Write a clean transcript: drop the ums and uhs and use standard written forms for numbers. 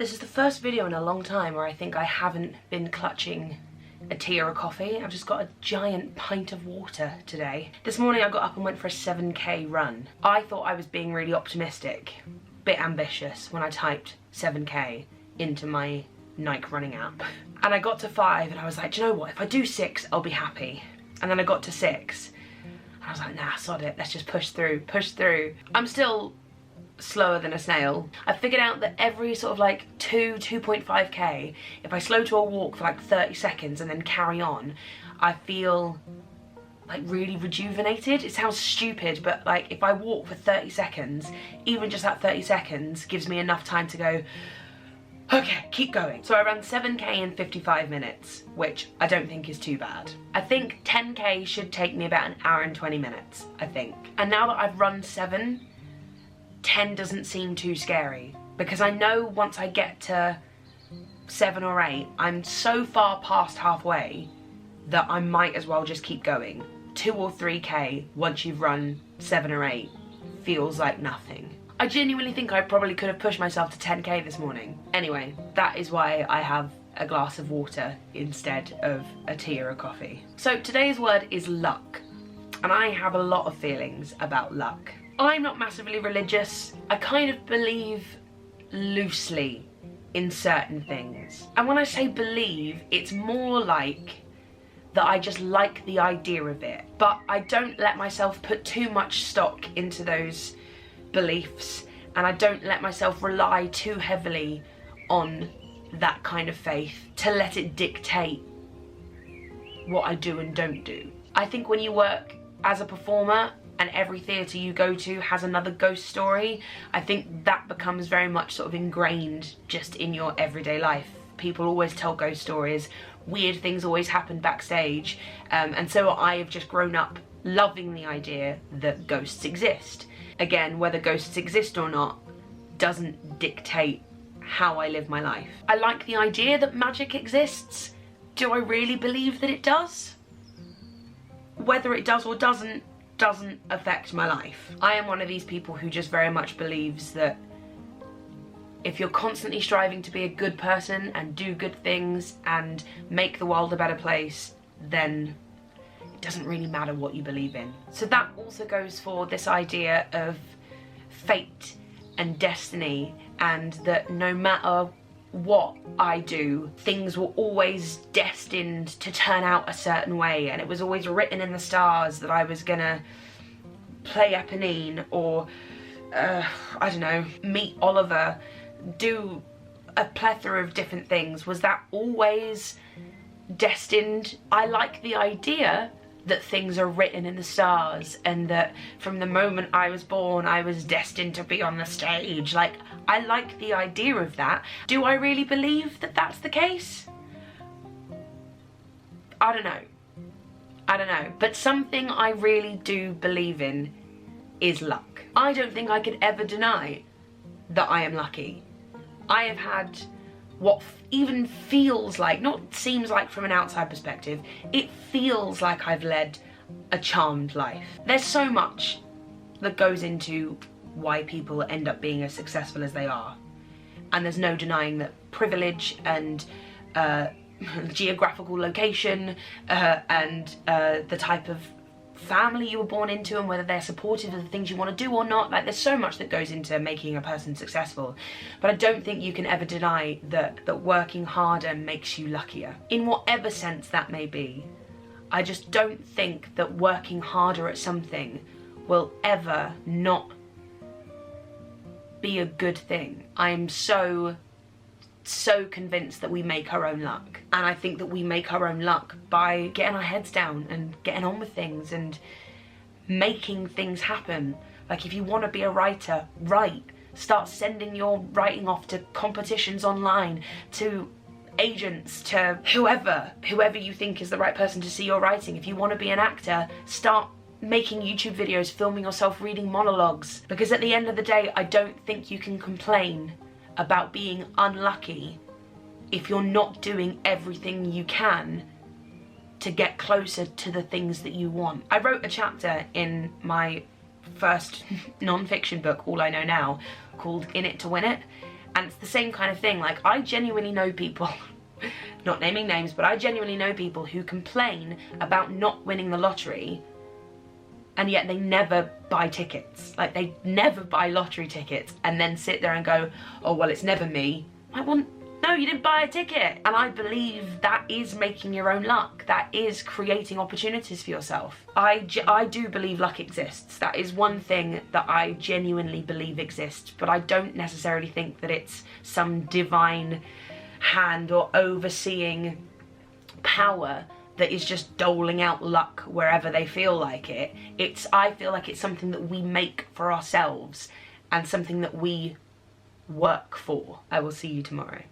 This is the first video in a long time where I think I haven't been clutching a tea or a coffee. I've just got a giant pint of water today. This morning I got up and went for a 7k run. I thought I was being really optimistic, bit ambitious when I typed 7k into my Nike running app. And I got to 5 and I was like, do you know what, if I do 6 I'll be happy. And then I got to 6 and I was like, nah, sod it, let's just push through. I'm still slower than a snail. I figured out that every sort of like 2.5k, if I slow to a walk for like 30 seconds and then carry on, I feel like really rejuvenated. It sounds stupid, but like if I walk for 30 seconds, even just that 30 seconds gives me enough time to go, okay, keep going. So I ran 7k in 55 minutes, which I don't think is too bad. I think 10k should take me about an hour and 20 minutes, I think. And now that I've run 7, 10 doesn't seem too scary, because I know once I get to 7 or 8, I'm so far past halfway that I might as well just keep going. 2 or 3k once you've run 7 or 8 feels like nothing. I genuinely think I probably could have pushed myself to 10k this morning. Anyway, that is why I have a glass of water instead of a tea or a coffee. So today's word is luck, and I have a lot of feelings about luck. I'm not massively religious. I kind of believe loosely in certain things. And when I say believe, it's more like that I just like the idea of it. But I don't let myself put too much stock into those beliefs, and I don't let myself rely too heavily on that kind of faith to let it dictate what I do and don't do. I think when you work as a performer and every theatre you go to has another ghost story, I think that becomes very much sort of ingrained just in your everyday life. People always tell ghost stories, weird things always happen backstage, and so I've just grown up loving the idea that ghosts exist. Again, whether ghosts exist or not doesn't dictate how I live my life. I like the idea that magic exists. Do I really believe that it does? Whether it does or doesn't affect my life. I am one of these people who just very much believes that if you're constantly striving to be a good person and do good things and make the world a better place, then it doesn't really matter what you believe in. So that also goes for this idea of fate and destiny, and that no matter what I do, things were always destined to turn out a certain way, and it was always written in the stars that I was gonna play Eponine or I don't know, meet Oliver, do a plethora of different things. Was that always destined? I like the idea that things are written in the stars, and that from the moment I was born I was destined to be on the stage. Like, I like the idea of that. Do I really believe that that's the case? I don't know. But something I really do believe in is luck. I don't think I could ever deny that I am lucky. I have had what even feels like, not seems like from an outside perspective, it feels like I've led a charmed life. There's so much that goes into why people end up being as successful as they are. And there's no denying that privilege and geographical location and the type of family you were born into and whether they're supportive of the things you want to do or not, like there's so much that goes into making a person successful. But I don't think you can ever deny that working harder makes you luckier, in whatever sense that may be. I just don't think that working harder at something will ever not be a good thing. I'm so convinced that we make our own luck, and I think that we make our own luck by getting our heads down and getting on with things and making things happen. Like, if you want to be a writer, write. Start sending your writing off to competitions online, to agents, to whoever you think is the right person to see your writing. If you want to be an actor, start making YouTube videos, filming yourself reading monologues, because at the end of the day I don't think you can complain about being unlucky if you're not doing everything you can to get closer to the things that you want. I wrote a chapter in my first non-fiction book, All I Know Now, called In It to Win It, And it's the same kind of thing. Like, I genuinely know people, not naming names, but I genuinely know people who complain about not winning the lottery, and yet they never buy tickets. Like, they never buy lottery tickets and then sit there and go, oh, well, it's never me. I want, no, you didn't buy a ticket. And I believe that is making your own luck. That is creating opportunities for yourself. I do believe luck exists. That is one thing that I genuinely believe exists, but I don't necessarily think that it's some divine hand or overseeing power that is just doling out luck wherever they feel like it. I feel like it's something that we make for ourselves and something that we work for. I will see you tomorrow.